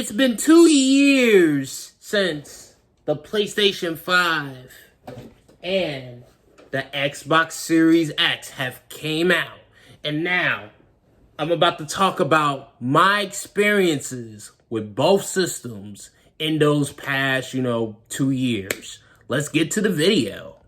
It's been 2 years since the PlayStation 5 and the Xbox Series X have came out. And now, I'm about to talk about my experiences with both systems in those past, 2 years. Let's get to the video.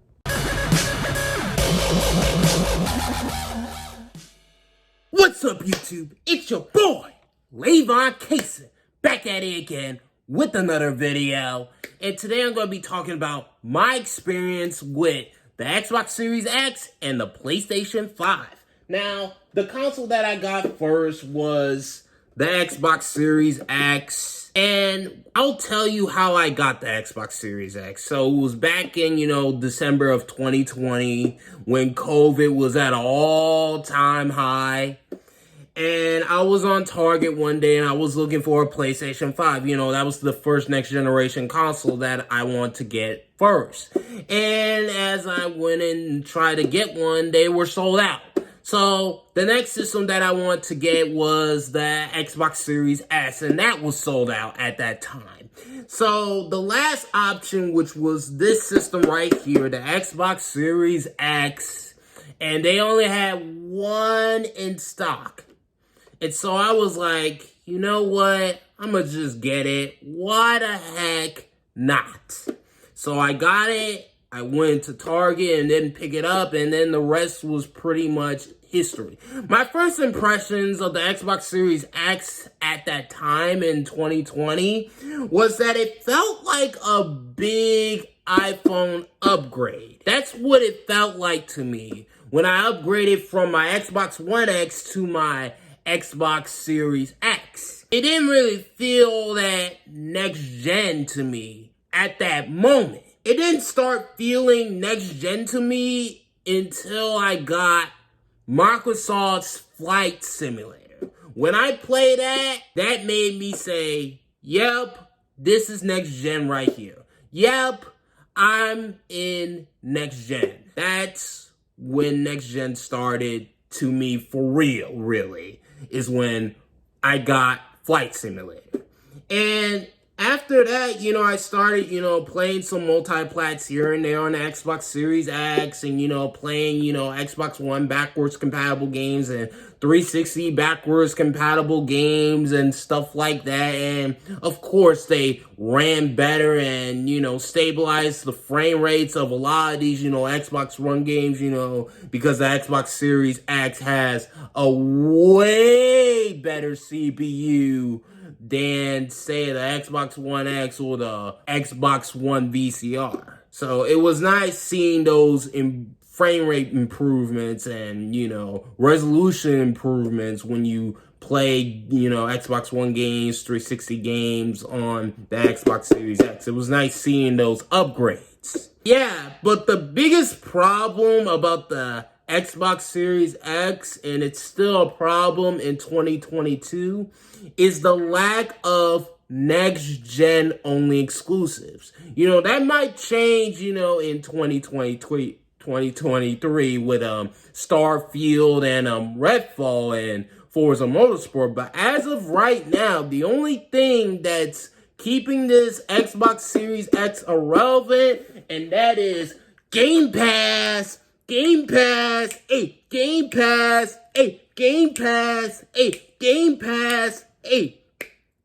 What's up, YouTube? It's your boy, Lavon Cason, back at it again with another video. And today I'm going to be talking about my experience with the Xbox Series X and the PlayStation 5. Now, the console that I got first was the Xbox Series X, and I'll tell you how I got the Xbox Series X. So it was back in, December of 2020 when COVID was at an all-time high. And I was on Target one day and I was looking for a PlayStation 5. That was the first next generation console that I want to get first. And as I went in and tried to get one, they were sold out. So the next system that I want to get was the Xbox Series S, and that was sold out at that time. So the last option, which was this system right here, the Xbox Series X, and they only had one in stock. And so I was like, you know what? I'm going to just get it. Why the heck not? So I got it. I went to Target and didn't pick it up. And then the rest was pretty much history. My first impressions of the Xbox Series X at that time in 2020 was that it felt like a big iPhone upgrade. That's what it felt like to me when I upgraded from my Xbox One X to my Xbox Series X. It didn't really feel that next gen to me at that moment. It didn't start feeling next gen to me until I got Microsoft's Flight Simulator. When I played that made me say, yep, this is next gen right here. Yep, I'm in next gen. That's when next gen started to me for real, really, is when I got Flight Simulator. And after that, I started, playing some multi-plats here and there on the Xbox Series X and, playing, Xbox One backwards compatible games and 360 backwards compatible games and stuff like that. And of course, they ran better and, stabilized the frame rates of a lot of these, Xbox One games, because the Xbox Series X has a way better CPU than, say, the Xbox One X or the Xbox One VCR. So it was nice seeing those frame rate improvements and, resolution improvements when you play, Xbox One games, 360 games on the Xbox Series X. It was nice seeing those upgrades. Yeah, but the biggest problem about the Xbox Series X, and it's still a problem in 2022, is the lack of next-gen only exclusives. That might change, in 2023 with Starfield and Redfall and Forza Motorsport. But as of right now, the only thing that's keeping this Xbox Series X irrelevant, and that is Game Pass. Game Pass, Game Pass, Game Pass, Game Pass,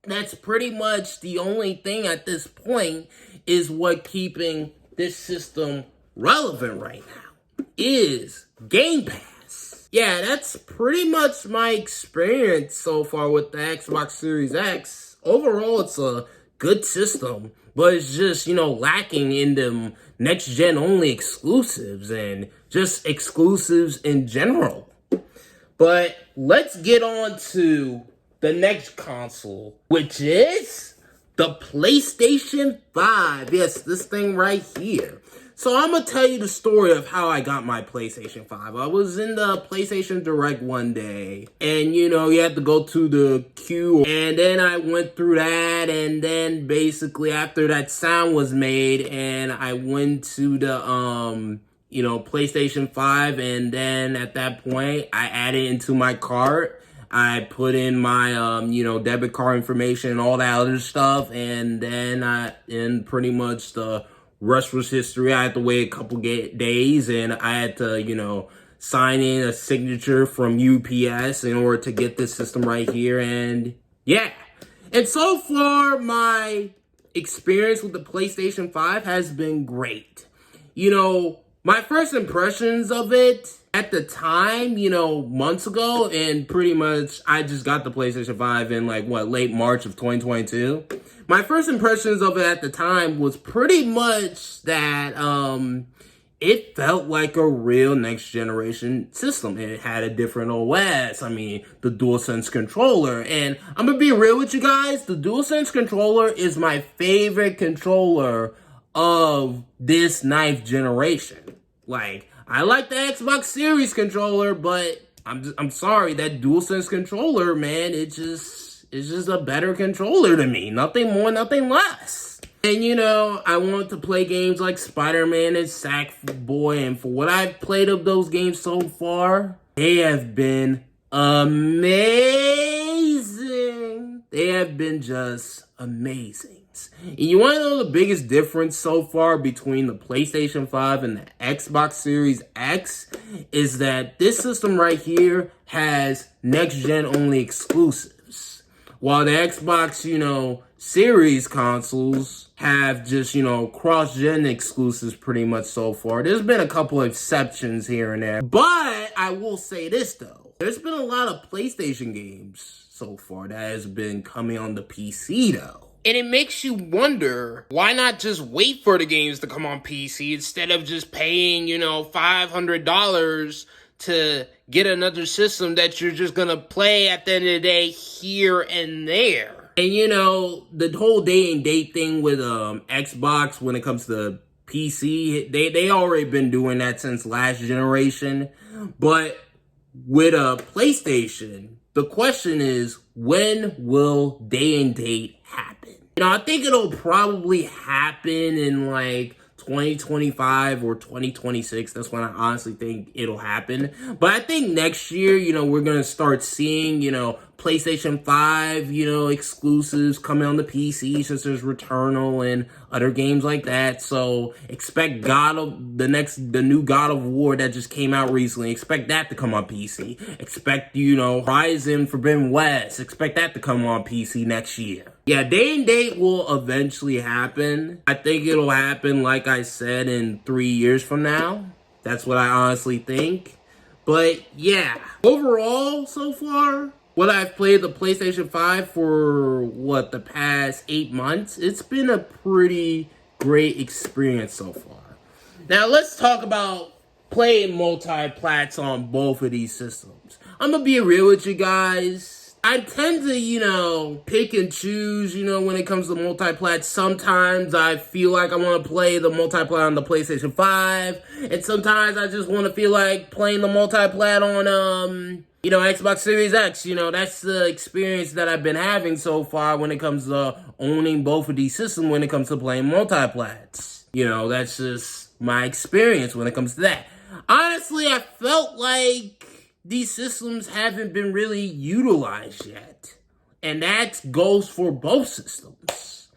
That's pretty much the only thing at this point is what keeping this system relevant right now is Game Pass. Yeah, that's pretty much my experience so far with the Xbox Series X. Overall, it's a good system, but it's just, lacking in them next-gen only exclusives and just exclusives in general. But let's get on to the next console, which is the PlayStation 5. Yes, this thing right here. So I'm going to tell you the story of how I got my PlayStation 5. I was in the PlayStation Direct one day, and you had to go to the queue, and then I went through that, and then basically after that sound was made, and I went to the, PlayStation 5, and then at that point, I added into my cart. I put in my, debit card information and all that other stuff. And then pretty much the rest was history. I had to wait a couple days and I had to, sign in a signature from UPS in order to get this system right here. And yeah. And so far, my experience with the PlayStation 5 has been great. My first impressions of it at the time, months ago, and pretty much I just got the PlayStation 5 in late March of 2022. My first impressions of it at the time was pretty much that it felt like a real next generation system. It had a different OS. I mean, the DualSense controller. And I'm gonna be real with you guys, the DualSense controller is my favorite controller of this 9th generation. I like the Xbox Series controller, but I'm sorry, that DualSense controller, man, it's just a better controller to me. Nothing more, nothing less. And I want to play games like Spider-Man and Sackboy, and for what I've played of those games so far, they have been amazing. They have been just amazing. And you want to know the biggest difference so far between the PlayStation 5 and the Xbox Series X is that this system right here has next-gen only exclusives. While the Xbox, Series consoles have just, cross-gen exclusives pretty much so far. There's been a couple of exceptions here and there. But I will say this, though. There's been a lot of PlayStation games so far that has been coming on the PC, though. And it makes you wonder, why not just wait for the games to come on PC instead of just paying, $500 to get another system that you're just going to play at the end of the day here and there. And, the whole day and date thing with Xbox when it comes to PC, they already been doing that since last generation. But with a PlayStation, the question is, when will day and date happen? I think it'll probably happen in 2025 or 2026. That's when I honestly think it'll happen. But I think next year, we're going to start seeing, PlayStation 5, exclusives coming on the PC, such as Returnal and other games like that. So expect the new God of War that just came out recently. Expect that to come on PC. Expect, Horizon Forbidden West. Expect that to come on PC next year. Yeah, day and date will eventually happen. I think it'll happen, like I said, in 3 years from now. That's what I honestly think. But yeah, overall, so far, what I've played the PlayStation 5 for, the past 8 months, it's been a pretty great experience so far. Now, let's talk about playing multi-plats on both of these systems. I'm gonna be real with you guys. I tend to, pick and choose, when it comes to multi-plat. Sometimes I feel like I want to play the multi-plat on the PlayStation 5. And sometimes I just want to feel like playing the multi-plat on, Xbox Series X. That's the experience that I've been having so far when it comes to owning both of these systems when it comes to playing multi-plats. That's just my experience when it comes to that. Honestly, I felt like these systems haven't been really utilized yet. And that goes for both systems.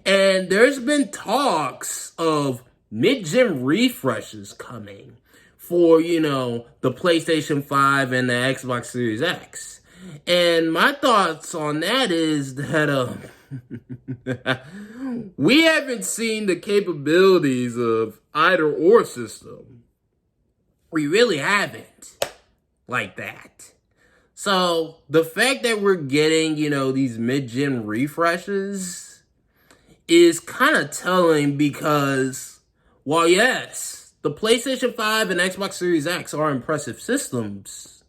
And there's been talks of mid-gen refreshes coming for, the PlayStation 5 and the Xbox Series X. And my thoughts on that is that we haven't seen the capabilities of either or system. We really haven't. Like that. So the fact that we're getting, these mid-gen refreshes is kind of telling because, while yes, the PlayStation 5 and Xbox Series X are impressive systems,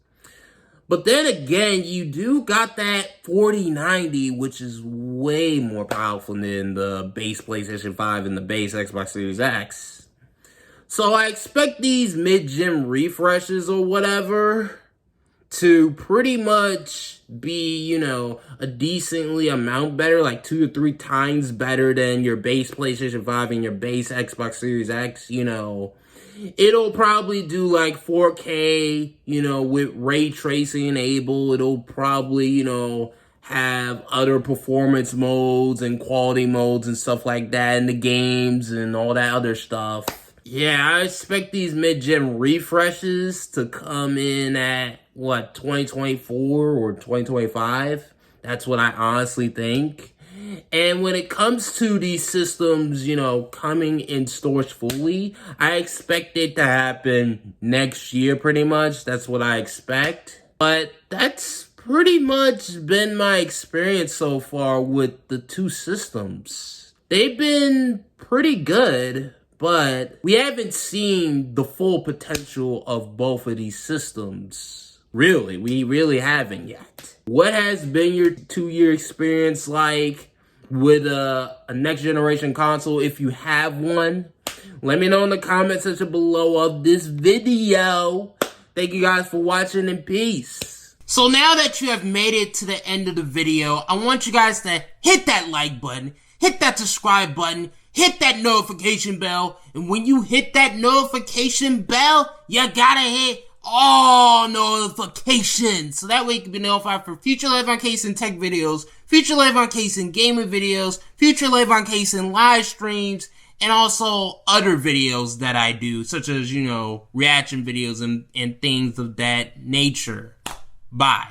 but then again, you do got that 4090, which is way more powerful than the base PlayStation 5 and the base Xbox Series X. So I expect these mid-gen refreshes or whatever to pretty much be, a decently amount better, like 2 or 3 times better than your base PlayStation 5 and your base Xbox Series X, It'll probably do like 4K, with ray tracing enabled. It'll probably, have other performance modes and quality modes and stuff like that in the games and all that other stuff. Yeah, I expect these mid-gen refreshes to come in at, 2024 or 2025? That's what I honestly think. And when it comes to these systems, coming in stores fully, I expect it to happen next year pretty much. That's what I expect. But that's pretty much been my experience so far with the two systems. They've been pretty good, but we haven't seen the full potential of both of these systems. Really, we really haven't yet. What has been your 2-year experience like with a next generation console, if you have one? Let me know in the comment section below of this video. Thank you guys for watching, and peace. So now that you have made it to the end of the video, I want you guys to hit that like button, hit that subscribe button, hit that notification bell, and when you hit that notification bell, you gotta hit all notifications, so that way you can be notified for future Lavon Cason tech videos, future Lavon Cason gaming videos, future Lavon Cason live streams, and also other videos that I do, such as, reaction videos and things of that nature. Bye.